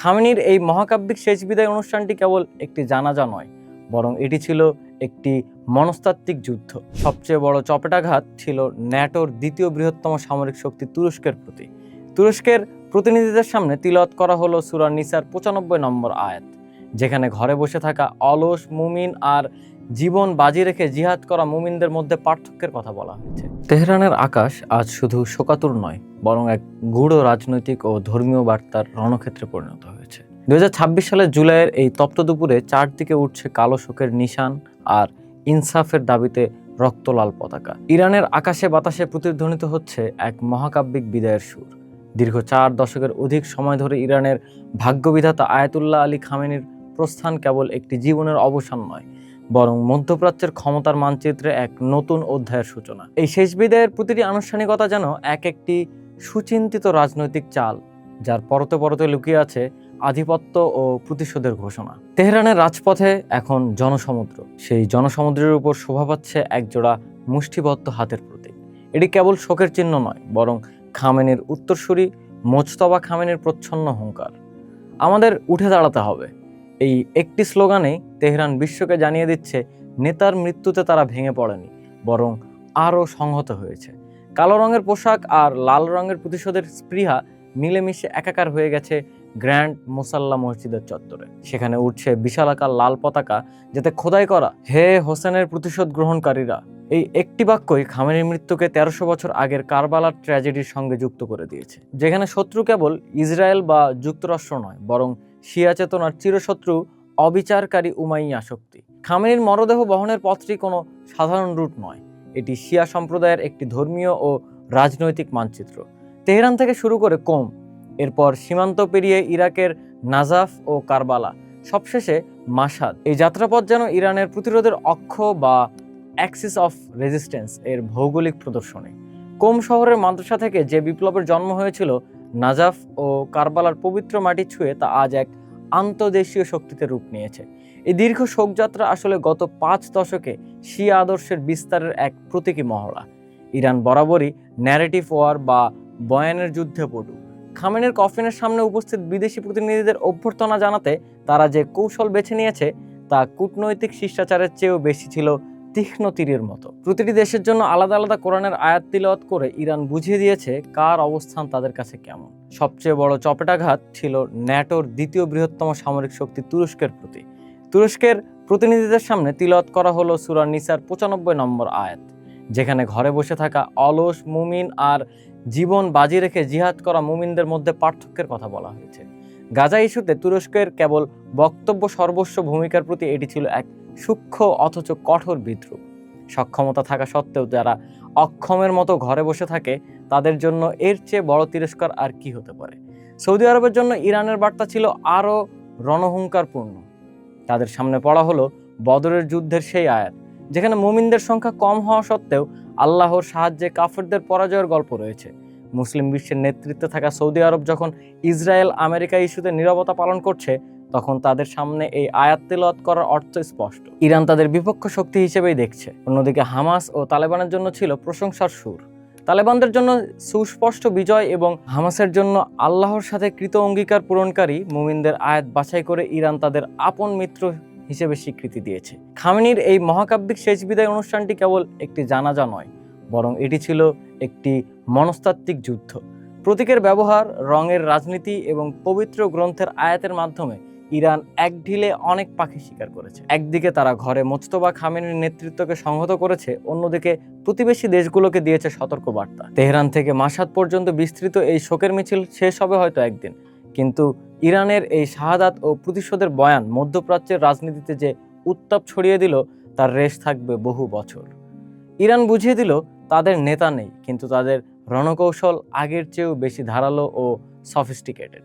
খামেনির এই মহাকাব্যিক শেষ বিদায় অনুষ্ঠানটি কেবল একটি জানাজা নয়, বরং এটি ছিল একটি মনস্তাত্ত্বিক যুদ্ধ। সবচেয়ে বড় চপেটাঘাত ছিল ন্যাটোর দ্বিতীয় বৃহত্তম সামরিক শক্তি তুরস্কের প্রতি। তুরস্কের প্রতিনিধিদের সামনে তিলাওয়াত করা হলো সূরা নিসার ৯৫ নম্বর আয়াত, যেখানে ঘরে বসে থাকা অলস মুমিন আর জীবন বাজি রেখে জিহাদ করা মুমিনদের মধ্যে পার্থক্যের কথা বলা হয়েছে। তেহরানের আকাশ আজ শুধু শোকাতুর নয়, বরং এক গূঢ় রাজনৈতিক ও ধর্মীয় বার্তার রণক্ষেত্রে পরিণত হয়েছে। ২০২৬ সালের জুলাইয়ের এই তপ্ত দুপুরে চারদিকে উঠছে কালো শোকের নিশান আর ইনসাফের দাবিতে রক্তলাল পতাকা। ইরানের আকাশে বাতাসে প্রতিধ্বনিত হচ্ছে এক মহাকাব্যিক বিদায়ের সুর। দীর্ঘ ৪ দশকের অধিক সময় ধরে ইরানের ভাগ্যবিধাতা আয়াতুল্লাহ আলী খামেনির প্রস্থান কেবল একটি জীবনের অবসান নয়, বরং মধ্যপ্রাচ্যের ক্ষমতার মানচিত্রে এক নতুন অধ্যায়ের সূচনা। এই শেষ বিদায়ের প্রতিটি আনুষ্ঠানিকতা যেন একটি সুচিন্তিত রাজনৈতিক চাল, যার পরতে পরতে লুকিয়ে আছে আধিপত্য ও প্রতিশোধের ঘোষণা। তেহরানের রাজপথে এখন জনসমুদ্র। সেই জনসমুদ্রের উপর শোভা পাচ্ছে একজোড়া মুষ্টিবদ্ধ হাতের প্রতীক। এটি কেবল শোকের চিহ্ন নয়, বরং খামেনির উত্তরসূরি মোজতবা খামেনির প্রচ্ছন্ন হুঙ্কার। আমাদের উঠে দাঁড়াতে হবে। এই একটি স্লোগানে তেহরান বিশ্বকে জানিয়ে দিচ্ছে, নেতার মৃত্যুতে তারা ভেঙে পড়েনি, বরং আরও সংহত হয়েছে। কালো রঙের পোশাক আর লাল রঙের প্রতিশোধের স্পৃহা মিলেমিশে একাকার হয়ে গেছে গ্র্যান্ড মোসাল্লা মসজিদের চত্বরে। সেখানে উঠছে বিশালাকার লাল পতাকা, যাতে খোদাই করা হে হোসেনের প্রতিশোধ গ্রহণকারীরা। এই একটি বাক্যই খামেনির মৃত্যুকে ১৩০০ বছর আগের কারবালার ট্র্যাজেডির সঙ্গে যুক্ত করে দিয়েছে, যেখানে শত্রু কেবল ইসরায়েল বা যুক্তরাষ্ট্র নয়, বরং শিয়া চেতনার চিরশত্রু অবিচারকারী উমাইয়া শক্তি। খামেনির মরদেহ বহনের পথটি কোনো সাধারণ রুট নয়, এটি শিয়া সম্প্রদায়ের একটি ধর্মীয় ও রাজনৈতিক মানচিত্র। তেহরান থেকে শুরু করে কোম, এরপর সীমান্ত পেরিয়ে ইরাকের নাজাফ ও কারবালা, সবশেষে মাশহাদ। এই যাত্রাপথ যেন ইরানের প্রতিরোধের অক্ষ বা অ্যাক্সিস অফ রেজিস্ট্যান্স এর ভৌগোলিক প্রদর্শনী। কোম শহরের মাদ্রাসা থেকে যে বিপ্লবের জন্ম হয়েছিল নাজাফ ও কারবালার পবিত্র মাটি ছুঁয়ে, তা আজ এক আন্তর্দেশীয় শক্তিতে রূপ নিয়েছে। এই দীর্ঘ শোকযাত্রা আসলে গত ৫ দশকে শিয়া আদর্শের বিস্তারের এক প্রতীকী মহড়া। ইরান বরাবরই ন্যারেটিভ ওয়ার বা বয়ানের যুদ্ধে পটু। খামেনির কফিনের সামনে উপস্থিত বিদেশি প্রতিনিধিদের অভ্যর্থনা জানাতে তারা যে কৌশল বেছে নিয়েছে, তা কূটনৈতিক শিষ্টাচারের চেয়েও বেশি ছিল তীক্ষ্ণ তীরের মতো। প্রতিটি দেশের জন্য আলাদা আলাদা কোরআনের আয়াত তিলাওয়াত করে ইরান বুঝিয়ে দিয়েছে কার অবস্থান তাদের কাছে কেমন। সবচেয়ে বড় চপেটাঘাত ছিল ন্যাটোর দ্বিতীয় বৃহত্তম সামরিক শক্তি তুরস্কের প্রতি। তুরস্কের প্রতিনিধিদের সামনে তিলাওয়াত করা হলো সূরা নিসার ৯৫ নম্বর আয়াত, যেখানে ঘরে বসে থাকা অলস মুমিন আর জীবন বাজি রেখে জিহাদ করা মুমিনদের মধ্যে পার্থক্যের কথা বলা হয়েছে। গাজা ইস্যুতে তুরস্কের কেবল বক্তব্য সর্বস্ব ভূমিকার প্রতি এটি ছিল এক সূক্ষ্ম অথচ কঠোর বিদ্রুপ। সক্ষমতা থাকা সত্ত্বেও যারা অক্ষমের মতো ঘরে বসে থাকে, তাদের জন্য এর চেয়ে বড় তিরস্কার আর কি হতে পারে। সৌদি আরবের জন্য ইরানের বার্তা ছিল আরও রণহুঙ্কারপূর্ণ। তাদের সামনে পড়া হলো বদরের যুদ্ধের সেই আয়াত, যেখানে মুমিনদের সংখ্যা কম হওয়া সত্ত্বেও আল্লাহর সাহায্যে কাফেরদের পরাজয়ের গল্প রয়েছে। মুসলিম বিশ্বের নেতৃত্বে থাকা সৌদি আরব যখন ইসরায়েল আমেরিকা ইস্যুতে নীরবতা পালন করছে, তখন তাদের সামনে এই আয়াত তিলাওয়াত করার অর্থ স্পষ্ট। ইরান তাদের বিপক্ষ শক্তি হিসেবেই দেখছে। অন্যদিকে হামাস ও তালেবানের জন্য ছিল প্রশংসার সুর। তালেবানদের জন্য সুস্পষ্ট বিজয় এবং হামাসের জন্য আল্লাহর সাথে কৃত অঙ্গীকার পূরণকারী মুমিনদের আয়াত বাছাই করে ইরান তাদের আপন মিত্র হিসেবে স্বীকৃতি দিয়েছে। খামেনির এই মহাকাব্যিক শেষ বিদায় অনুষ্ঠানটি কেবল একটি জানাজা নয়, বরং এটি ছিল একটি মনস্তাত্ত্বিক যুদ্ধ। প্রতীকের ব্যবহার, রঙের রাজনীতি এবং পবিত্র গ্রন্থের আয়াতের মাধ্যমে ইরান এক ঢিলে অনেক পাখি শিকার করেছে। একদিকে তারা ঘরে মোজতবা খামেনির নেতৃত্বকে সংহত করেছে, অন্যদিকে প্রতিবেশী দেশগুলোকে দিয়েছে সতর্কবার্তা। তেহরান থেকে মাশহাদ পর্যন্ত বিস্তৃত এই শোকের মিছিল শেষ হবে হয়তো একদিন, কিন্তু ইরানের এই শাহাদাত ও প্রতিশোধের বয়ান মধ্যপ্রাচ্যের রাজনীতিতে যে উত্তাপ ছড়িয়ে দিল, তার রেশ থাকবে বহু বছর। ইরান বুঝিয়ে দিল তাদের নেতা নেই, কিন্তু তাদের রণকৌশল আগের চেয়েও বেশি ধারালো ও সফিস্টিকেটেড।